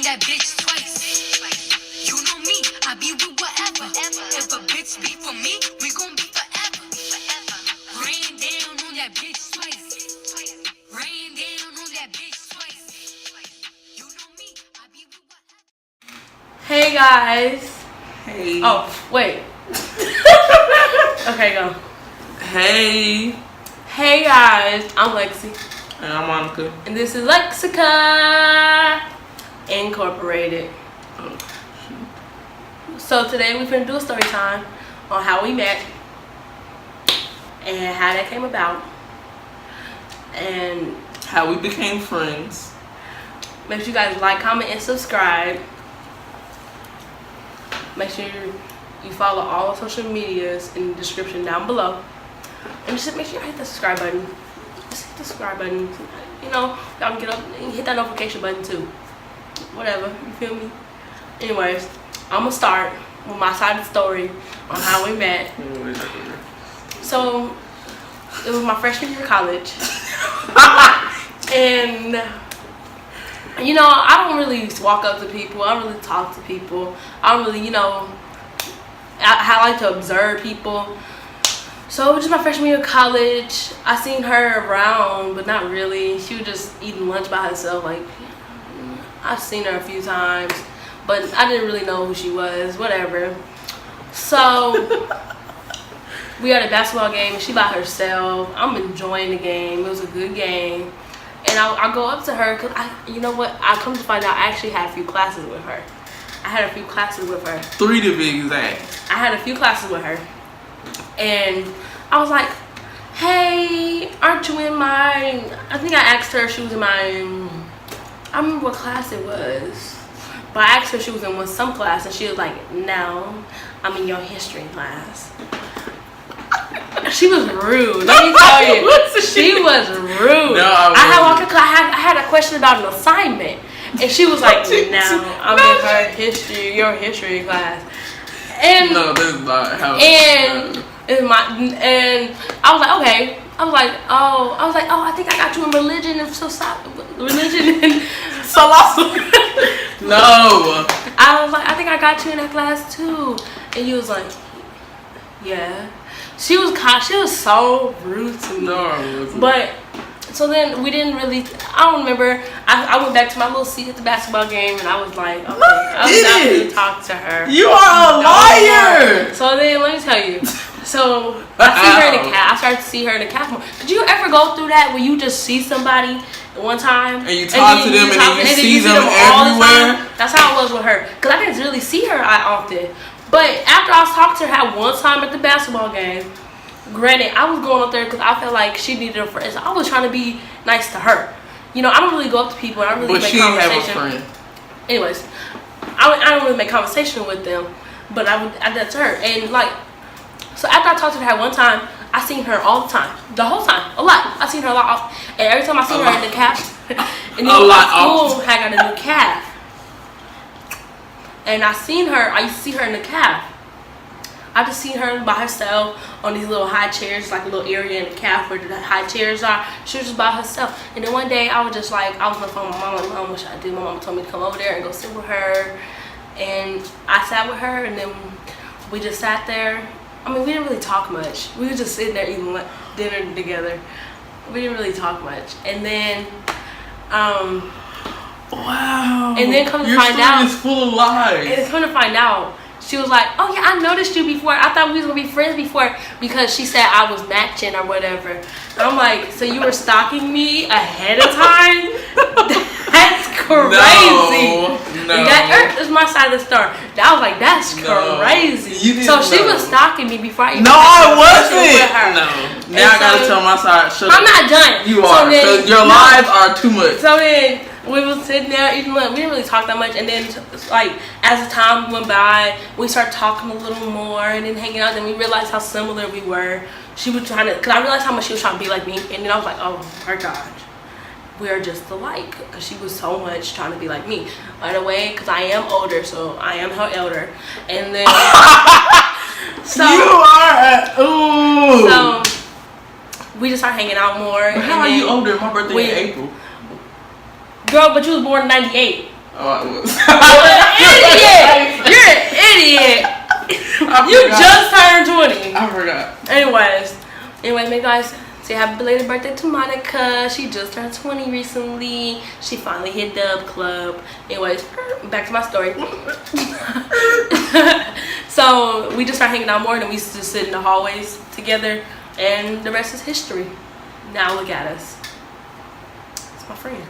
that bitch twice. You know me, I be with whatever. If a bitch be for me, we gon' be forever. Rain down on that bitch twice. Rain down on that bitch twice. You know me, I be with whatever. Hey guys. Hey. Oh, wait. Okay, go. Hey. Hey guys, I'm Lexi. And I'm Monica. And this is Lexica Incorporated. So today we're going to do a story time on how we met and how that came about and how we became friends. make sure you guys like, comment, and subscribe. Make sure you follow all the social medias in the description down below. And just make sure you hit the subscribe button. Just hit the subscribe button. You know, y'all can get up and hit that notification button too. Whatever, you feel me? Anyways, I'm gonna start with my side of the story on how we met. So, it was my freshman year of college. And, you know, I don't really walk up to people. I don't really talk to people. I don't really, you know, I like to observe people. So, it was just my freshman year of college. I seen her around, but not really. She was just eating lunch by herself. Like, I've seen her a few times, but I didn't really know who she was. Whatever. So, we had a basketball game, and she by herself. I'm enjoying the game. It was a good game. And I go up to her, because you know what? I come to find out I actually had a few classes with her. I had a few classes with her. 3 to be exact. I had a few classes with her. And I was like, hey, aren't you in my, I think I asked her if she was in my, I don't remember what class it was. But I asked her if she was in some class, and she was like, no, I'm in your history class. She was rude. Let me tell you, she was rude. No, I had a question about an assignment, and she was like, "No, I'm in her history, your history class." And no, this is not how. And I was like, okay. I was like, oh, I think I got you in religion and religion and philosophy. No. I was like, I think I got you in that class too, and you was like, yeah. She was so rude to me. No, but so then we didn't really. I don't remember. I went back to my little seat at the basketball game, and I was like, okay, I was not going to talk to her. You are a liar. So then let me tell you. So I see her in the caf. I started to see her in the caf more. Did you ever go through that where you just see somebody one time and you talk to them and then you see them everywhere? That's how it was with her. Because I didn't really see her often. But after I was talking to her one time at the basketball game, granted, I was going up there because I felt like she needed a friend. So I was trying to be nice to her. You know, I don't really go up to people. I don't really make conversation. But she have a friend. Anyways, I don't really make conversation with them. But I did to her. And like, so after I talked to her one time, I seen her all the time. The whole time. A lot. I seen her a lot. And every time I seen her in the calf, and then my school had got a new calf. And I used to see her in the calf. I just seen her by herself on these little high chairs, like a little area in the calf where the high chairs are. She was just by herself. And then one day I was just like, I was on the phone with my mom, like, Mom, what should I do? My mom told me to come over there and go sit with her. And I sat with her, and then we just sat there. I mean, we didn't really talk much. We were just sitting there eating dinner together. We didn't really talk much. And then, wow. And then come to Your find out, is full of lies. And come to find out, she was like, "Oh yeah, I noticed you before. I thought we was gonna be friends before because she said I was matching or whatever." And I'm like, "So you were stalking me ahead of time? That's crazy." No. That is my side of the story. I was like, "That's crazy." So she was stalking me before I even. No, I wasn't. With her. No. Now I gotta tell my side. I'm not done. You are. So your lies are too much. So then we was sitting there eating lunch. We didn't really talk that much, and then like as the time went by, we started talking a little more and then hanging out. Then we realized how similar we were. She was trying to, because I realized how much she was trying to be like me, and then I was like, oh my gosh, we are just alike, because she was so much trying to be like me. By the way, because I am older, so I am her elder, and then so you are. Ooh. So we just started hanging out more. But how are you older? My birthday in April. Girl, but you was born in 98. Oh, I was. You're an idiot. You just turned 20. I forgot. Anyways, make guys say happy belated birthday to Monica. She just turned 20 recently. She finally hit Dub Club. Anyways, back to my story. So we just started hanging out more, and we used to just sit in the hallways together, and the rest is history. Now look at us. It's my friend.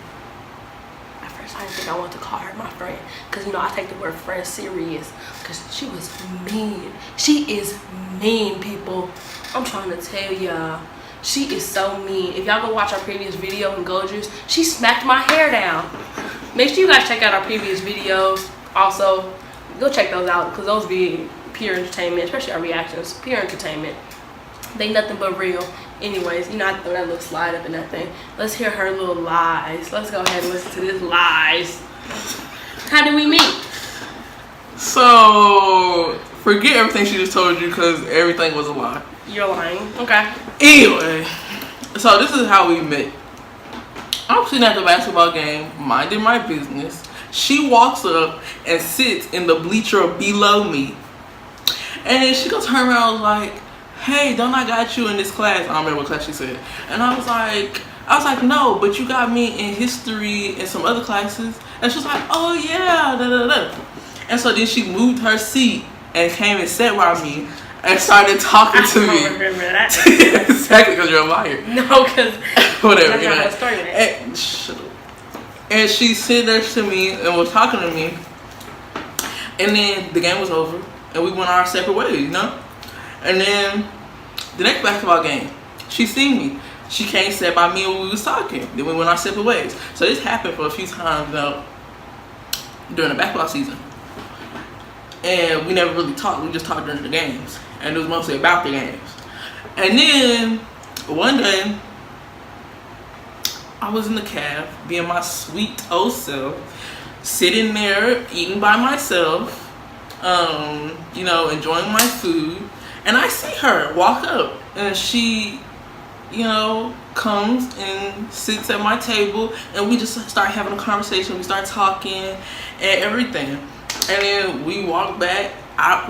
At first I didn't think I wanted to call her my friend, because you know I take the word friend serious, because she was mean. She is mean, people. I'm trying to tell y'all, she is so mean. If y'all go watch our previous video in Go Juice, she smacked my hair down. Make sure you guys check out our previous videos. Also, go check those out, because those be pure entertainment, especially our reactions. Pure entertainment. They nothing but real. Anyways, you know I throw that little slide up in that thing. Let's hear her little lies. Let's go ahead and listen to this lies. How did we meet? So forget everything she just told you, because everything was a lie. You're lying. Okay. Anyway, so this is how we met. I'm sitting at the basketball game, minding my business. She walks up and sits in the bleacher below me. And then she goes turn around and was like, hey, don't I got you in this class? I don't remember what class she said. And I was like, no, but you got me in history and some other classes. And she was like, oh yeah, da da da. And so then she moved her seat and came and sat by me and started talking to me. I don't remember that. Exactly, because you're a liar. No, because whatever. that's not how the story went. And, shut up. And she sat next to me and was talking to me. And then the game was over and we went our separate ways, you know? And then the next basketball game, she seen me. She came, sat by me, and we was talking. Then we went our separate ways. So this happened for a few times, you know, during the basketball season. And we never really talked. We just talked during the games, and it was mostly about the games. And then one day, I was in the cab, being my sweet old self, sitting there eating by myself, you know, enjoying my food. And I see her walk up, and she, you know, comes and sits at my table, and we just start having a conversation. We start talking and everything. And then we walk back.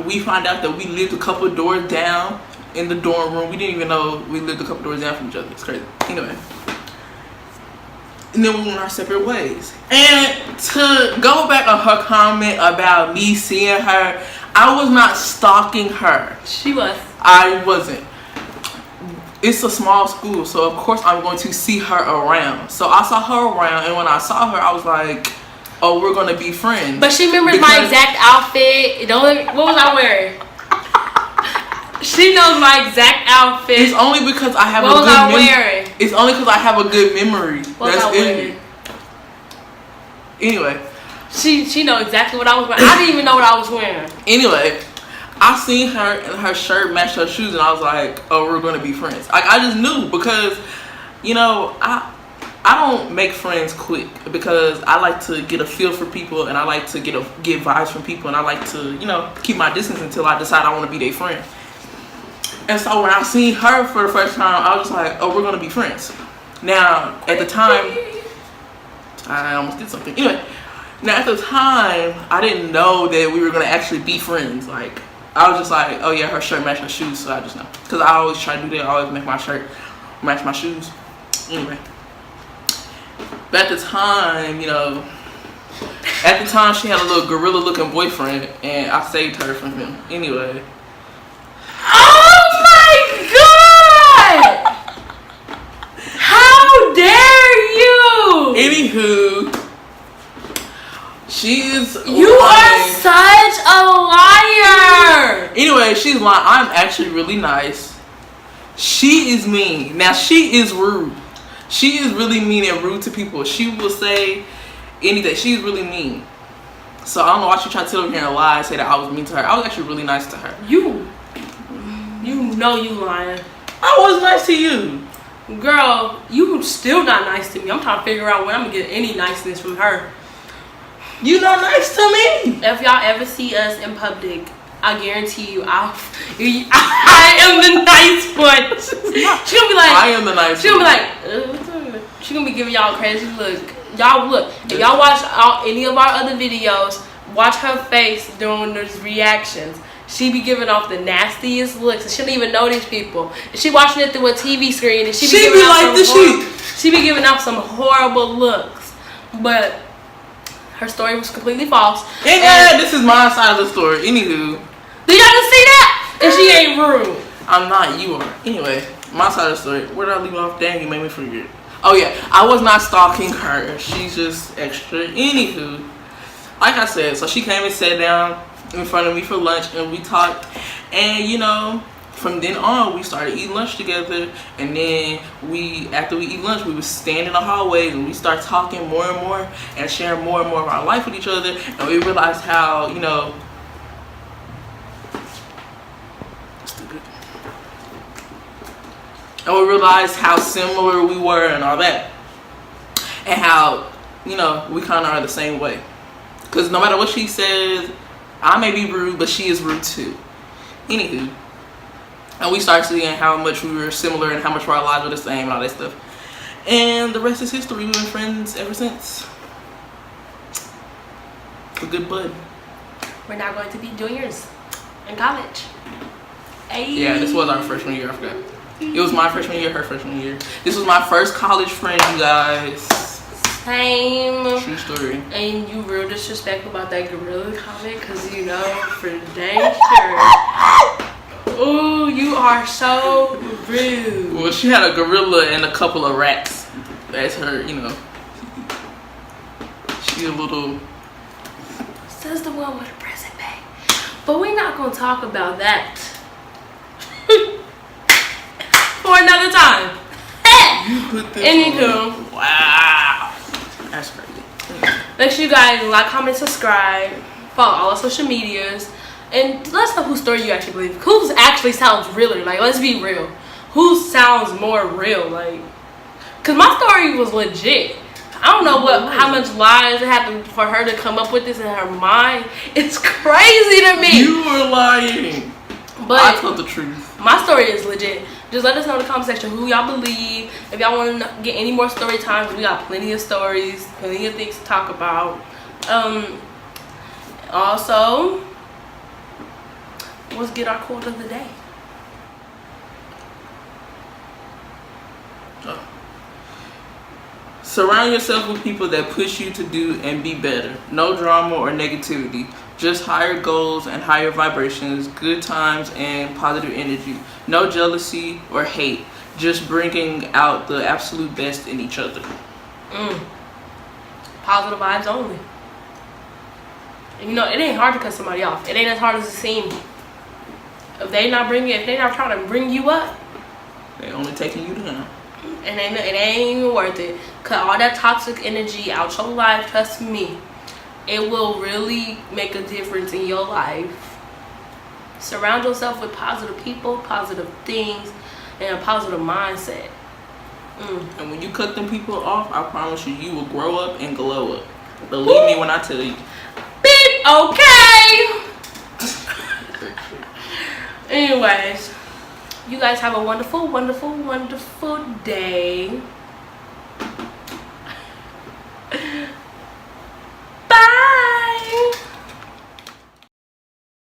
We find out that we lived a couple of doors down in the dorm room. We didn't even know we lived a couple doors down from each other. It's crazy. Anyway. And then we went our separate ways. And to go back on her comment about me seeing her, I was not stalking her. She was. I wasn't. It's a small school, so of course I'm going to see her around. So I saw her around, and when I saw her, I was like, oh, we're going to be friends. But she remembers my exact outfit. What was I wearing? She knows my exact outfit. It's only because I have a good memory. It's only because I have a good memory. What was I wearing? Anyway. She know exactly what I was wearing. I didn't even know what I was wearing. Anyway, I seen her and her shirt matched her shoes, and I was like, oh, we're going to be friends. Like, I just knew, because, you know, I don't make friends quick, because I like to get a feel for people, and I like to get vibes from people, and I like to, you know, keep my distance until I decide I want to be their friend. And so when I seen her for the first time, I was just like, oh, we're going to be friends. Now, at the time, I almost did something. Anyway, now at the time, I didn't know that we were going to actually be friends. Like, I was just like, oh yeah, her shirt matched her shoes, so I just know. Because I always try to do that. I always make my shirt match my shoes. Anyway. But at the time, you know, she had a little gorilla looking boyfriend, and I saved her from him. Anyway. Oh my god! How dare you! Anywho, she's You are such a liar! Anyway, she's lying. I'm actually really nice. She is mean. Now, she is rude. She is really mean and rude to people. She will say anything. She's really mean. So I don't know why she tried to sit over here and lie and say that I was mean to her. I was actually really nice to her. You know you lying. I was nice to you. Girl, you still not nice to me. I'm trying to figure out when I'm gonna get any niceness from her. You not nice to me. If y'all ever see us in public, I guarantee you, I am the nice one. She'll be like, I am the nice one. She'll be like, She gonna be giving y'all a crazy look. Y'all look. If y'all watch any of our other videos, watch her face during those reactions. She be giving off the nastiest looks, and she don't even know these people. And she watching it through a TV screen, and she be like the sheep. She be giving off some horrible looks, but her story was completely false. And yeah, this is my side of the story. Anywho, did y'all just see that? And she ain't rude. I'm not. You are. Anyway, my side of the story. Where did I leave off? Dang, you made me forget. Oh yeah, I was not stalking her. She's just extra. Anywho, like I said, so she came and sat down in front of me for lunch, and we talked. And you know, from then on, we started eating lunch together. And then after we eat lunch, we would stand in the hallways and we start talking more and more and sharing more and more of our life with each other. And we realized how, you know, and we realized how similar we were and all that, and how, you know, we kind of are the same way. Because no matter what she says, I may be rude, but she is rude too. Anywho, and we started seeing how much we were similar and how much our lives were the same and all that stuff. And the rest is history. We've been friends ever since. A good bud. We're now going to be juniors in college. Hey. Yeah, this was our freshman year. I forgot. It was my freshman year, her freshman year. This was my first college friend, you guys. Same. True story. And you real disrespectful about that gorilla comment, because you know for dang sure. Ooh, you are so rude. Well, she had a gorilla and a couple of rats. That's her, you know. She a little. Says the one with a present bag. But we're not gonna talk about that. For another time. You put this Anywho. on. Wow. That's crazy. Make sure you guys like, comment, subscribe, follow all our social medias, and let us know whose story you actually believe. Who actually sounds realer? Like, let's be real. Who sounds more real? Like, cause my story was legit. I don't know how much lies it happened for her to come up with this in her mind. It's crazy to me. You were lying. But I told the truth. My story is legit. Just let us know in the comment section who y'all believe. If y'all want to get any more story times, we got plenty of stories, plenty of things to talk about. Also, let's get our quote of the day. Surround yourself with people that push you to do and be better. No drama or negativity. Just higher goals and higher vibrations, good times and positive energy. No jealousy or hate. Just bringing out the absolute best in each other. Positive vibes only. And you know, it ain't hard to cut somebody off. It ain't as hard as it seems. If they not trying to bring you up, They only taking you down. and it ain't even worth it. Cut all that toxic energy out your life. Trust me, it will really make a difference in your life. Surround yourself with positive people, positive things, and a positive mindset. And when you cut them people off, I promise you, you will grow up and glow up. Believe me when I tell you. Beep. Okay. Anyways, you guys have a wonderful, wonderful, wonderful day.